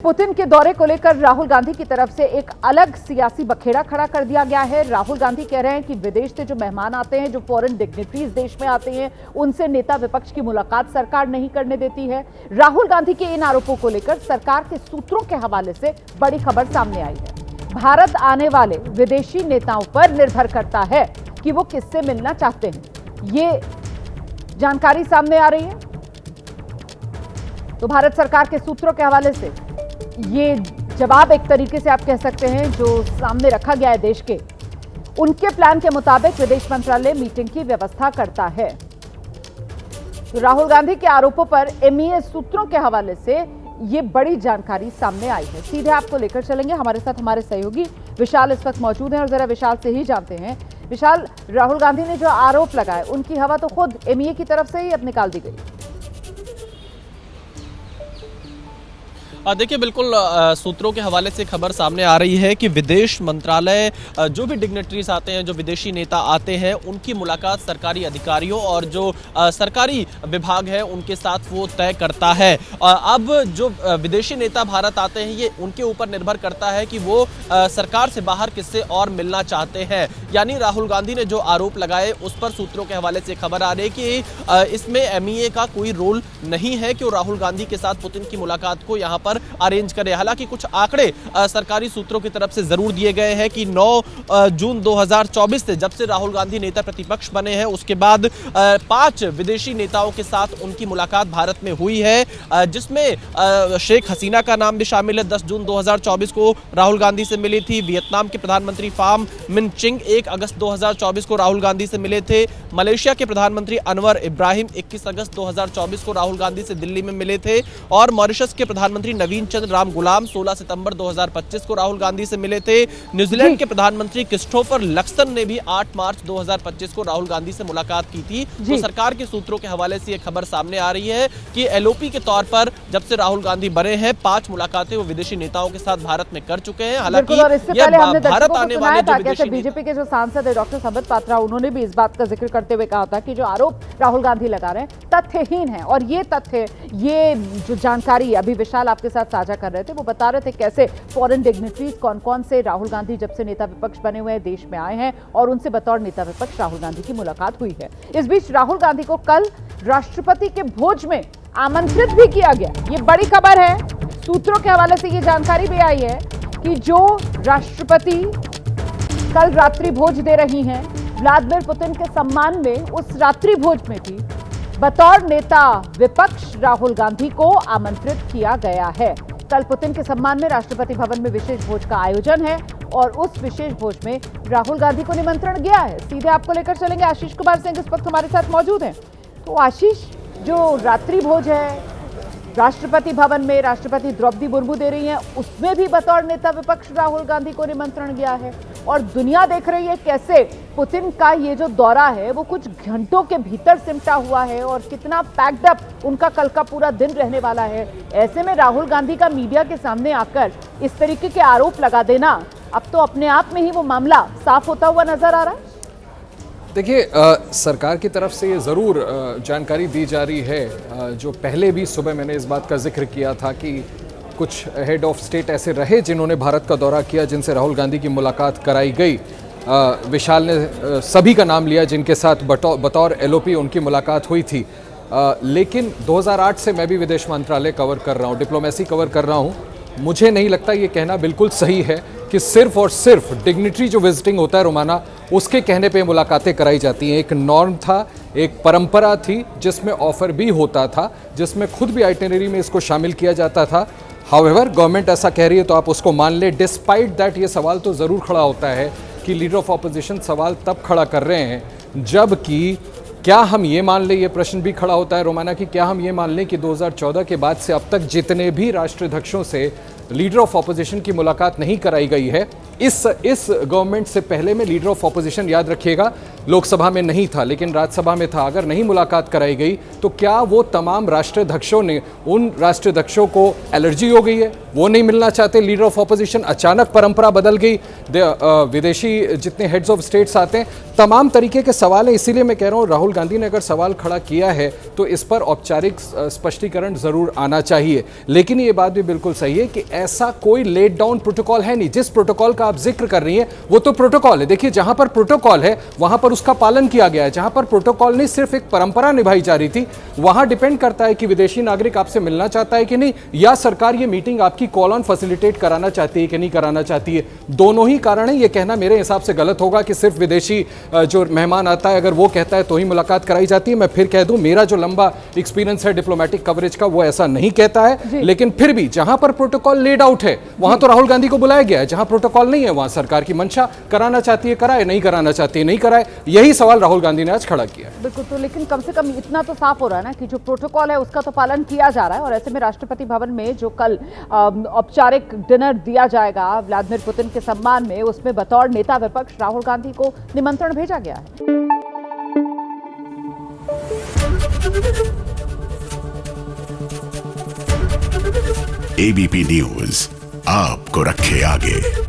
Putin के दौरे को लेकर राहुल गांधी की तरफ से एक अलग सियासी बखेड़ा खड़ा कर दिया गया है। राहुल गांधी कह रहे हैं कि विदेश से जो मेहमान आते हैं, जो फॉरेन डिग्निटरीज देश में आते हैं, उनसे नेता विपक्ष की मुलाकात सरकार नहीं करने देती है। राहुल गांधी के इन आरोपों को लेकर सरकार के सूत्रों के हवाले से बड़ी खबर सामने आई है। भारत आने वाले विदेशी नेताओं पर निर्भर करता है कि वो किससे मिलना चाहते हैं। ये जानकारी सामने आ रही है। तो भारत सरकार के सूत्रों के हवाले से ये जवाब एक तरीके से आप कह सकते हैं जो सामने रखा गया है देश के, उनके प्लान के मुताबिक विदेश मंत्रालय मीटिंग की व्यवस्था करता है। तो राहुल गांधी के आरोपों पर एमईए सूत्रों के हवाले से ये बड़ी जानकारी सामने आई है। सीधे आपको लेकर चलेंगे, हमारे साथ हमारे सहयोगी विशाल इस वक्त मौजूद हैं और जरा विशाल से ही जानते हैं। विशाल, राहुल गांधी ने जो आरोप लगाए उनकी हवा तो खुद एमईए की तरफ से ही अब निकाल दी गई। देखिए, बिल्कुल सूत्रों के हवाले से खबर सामने आ रही है कि विदेश मंत्रालय जो भी डिग्नेटरीज आते हैं, जो विदेशी नेता आते हैं, उनकी मुलाकात सरकारी अधिकारियों और जो सरकारी विभाग है उनके साथ वो तय करता है। अब जो विदेशी नेता भारत आते हैं, ये उनके ऊपर निर्भर करता है कि वो सरकार से बाहर किससे और मिलना चाहते हैं। यानी राहुल गांधी ने जो आरोप लगाए उस पर सूत्रों के हवाले से खबर आ रही है कि इसमें एमईए का कोई रोल नहीं है कि वो राहुल गांधी के साथ पुतिन की मुलाकात को यहाँ पर अरेंज करे। हालांकि कुछ आंकड़े सरकारी सूत्रों की तरफ से जरूर दिए गए हैं कि 9 जून 2024 से, जब से राहुल गांधी नेता प्रतिपक्ष बने हैं, उसके बाद 5 विदेशी नेताओं के साथ उनकी मुलाकात भारत में हुई है, जिसमें शेख हसीना का नाम भी शामिल है। 10 जून 2024 को राहुल गांधी से मिली थी। वियतनाम के प्रधानमंत्री फाम मिन चिंग 1 अगस्त 2024 को राहुल गांधी से मिले थे। मलेशिया के प्रधानमंत्री अनवर इब्राहिम 21 अगस्त 2024 को राहुल गांधी से दिल्ली में मिले थे। और मॉरिशस के प्रधानमंत्री नवीन चंद्र राम गुलाम 16 सितंबर 2025 को राहुल गांधी से मिले थे। न्यूजीलैंड के प्रधानमंत्री क्रिस्टोफर लक्सन ने भी 8 मार्च 2025 को राहुल गांधी से मुलाकात की थी। तो सरकार के सूत्रों के हवाले से यह खबर सामने आ रही है कि एलओपी के तौर पर जब से राहुल गांधी बने हैं, 5 मुलाकातें वो विदेशी नेताओं के साथ भारत में कर चुके हैं। हालांकि भारत आने वाले जो विदेशी बीजेपी के जो सांसद है डॉक्टर संबित पात्रा, उन्होंने भी इस बात का जिक्र करते हुए कहा था कि जो आरोप राहुल गांधी लगा रहे हैं तथ्यहीन है। और ये तथ्य, ये जो जानकारी अभी विशाल आपके साथ साझा कर रहे थे, वो बता रहे थे कैसे फॉरेन डिग्निटरीज कौन कौन से राहुल गांधी जब से नेता विपक्ष बने हुए हैं देश में आए हैं और उनसे बतौर नेता विपक्ष राहुल गांधी की मुलाकात हुई है। इस बीच राहुल गांधी को कल राष्ट्रपति के भोज में आमंत्रित भी किया गया। ये बड़ी खबर है। सूत्रों के हवाले से ये जानकारी भी आई है कि जो राष्ट्रपति कल रात्रि भोज दे रही हैं व्लादिमीर पुतिन के सम्मान में, उस रात्रि भोज में भी बतौर नेता विपक्ष राहुल गांधी को आमंत्रित किया गया है। कल पुतिन के सम्मान में राष्ट्रपति भवन में विशेष भोज का आयोजन है और उस विशेष भोज में राहुल गांधी को निमंत्रण गया है। सीधे आपको लेकर चलेंगे, आशीष कुमार सिंह इस वक्त हमारे साथ मौजूद हैं। तो आशीष, जो रात्रि भोज है राष्ट्रपति भवन में, राष्ट्रपति द्रौपदी मुर्मू दे रही हैं, उसमें भी बतौर नेता विपक्ष राहुल गांधी को निमंत्रण गया है और दुनिया देख रही है कैसे पुतिन का ये जो दौरा है वो कुछ घंटों के भीतर सिमटा हुआ है और कितना पैक्ड अप उनका कल का पूरा दिन रहने वाला है। ऐसे में राहुल गांधी का मीडिया के सामने आकर इस तरीके के आरोप लगा देना, अब तो अपने आप में ही वो मामला साफ होता हुआ नजर आ रहा है। देखिए, सरकार की तरफ से ये ज़रूर जानकारी दी जा रही है। जो पहले भी सुबह मैंने इस बात का जिक्र किया था कि कुछ हेड ऑफ स्टेट ऐसे रहे जिन्होंने भारत का दौरा किया, जिनसे राहुल गांधी की मुलाकात कराई गई। विशाल ने सभी का नाम लिया जिनके साथ बतौर एलओपी उनकी मुलाकात हुई थी। लेकिन 2008 से मैं भी विदेश मंत्रालय कवर कर रहा हूँ, डिप्लोमेसी कवर कर रहा हूँ। मुझे नहीं लगता ये कहना बिल्कुल सही है कि सिर्फ और सिर्फ डिग्निटरी जो विजिटिंग होता है रोमाना, उसके कहने पे मुलाकातें कराई जाती हैं। एक नॉर्म था, एक परंपरा थी जिसमें ऑफर भी होता था, जिसमें खुद भी आइटिनरी में इसको शामिल किया जाता था। हाउएवर गवर्नमेंट ऐसा कह रही है तो आप उसको मान ले। डिस्पाइट दैट ये सवाल तो ज़रूर खड़ा होता है कि लीडर ऑफ अपोजिशन सवाल तब खड़ा कर रहे हैं जबकि क्या हम ये मान लें, ये प्रश्न भी खड़ा होता है रोमाना कि क्या हम ये मान लें कि 2014 के बाद से अब तक जितने भी राष्ट्राध्यक्षों से लीडर ऑफ अपोजिशन की मुलाकात नहीं कराई गई है, इस गवर्नमेंट से पहले में लीडर ऑफ ऑपोजिशन, याद रखिएगा, लोकसभा में नहीं था लेकिन राज्यसभा में था। अगर नहीं मुलाकात कराई गई तो क्या वो तमाम राष्ट्राध्यक्षों ने, उन राष्ट्राध्यक्षों को एलर्जी हो गई है, वो नहीं मिलना चाहते लीडर ऑफ ऑपोजिशन, अचानक परंपरा बदल गई, विदेशी जितने हेड्स ऑफ स्टेट्स आते हैं, तमाम तरीके के सवाल हैं। इसीलिए मैं कह रहा हूँ राहुल गांधी ने अगर सवाल खड़ा किया है तो इस पर औपचारिक स्पष्टीकरण जरूर आना चाहिए। लेकिन ये बात भी बिल्कुल सही है कि ऐसा कोई लेट डाउन प्रोटोकॉल है नहीं। जिस प्रोटोकॉल का आप जिक्र कर रही हैं वो तो प्रोटोकॉल है। देखिए, जहां पर प्रोटोकॉल है वहां पर उसका पालन किया गया है। जहां पर प्रोटोकॉल नहीं, सिर्फ एक परंपरा निभाई जा रही थी, वहां डिपेंड करता है कि विदेशी नागरिक आपसे मिलना चाहता है कि नहीं, या सरकार ये मीटिंग आपकी कॉल ऑन फैसिलिटेट कराना चाहती है कि नहीं कराना चाहती है। दोनों ही कारण है। ये कहना मेरे हिसाब से गलत होगा कि सिर्फ विदेशी जो मेहमान आता है अगर वो कहता है तो ही मुलाकात कराई जाती है। मैं फिर कह दूं, मेरा जो लंबा एक्सपीरियंस है डिप्लोमेटिक कवरेज का वो ऐसा नहीं कहता है। लेकिन फिर भी जहां पर प्रोटोकॉल लेड आउट है वहां तो राहुल गांधी को बुलाया गया है। जहां प्रोटोकॉल नहीं है वहां सरकार की मंशा, कराना चाहती है कराए, नहीं कराना चाहती है नहीं कराए। यही सवाल राहुल गांधी ने आज खड़ा किया। बिल्कुल। तो लेकिन कम से कम इतना तो साफ हो रहा है ना कि जो प्रोटोकॉल है उसका तो पालन किया जा रहा है। और ऐसे में राष्ट्रपति भवन में जो कल औपचारिक डिनर दिया जाएगा व्लादिमीर पुतिन के सम्मान में, उसमें बतौर नेता विपक्ष राहुल गांधी को निमंत्रण भेजा गया है। एबीपी न्यूज आपको रखे आगे।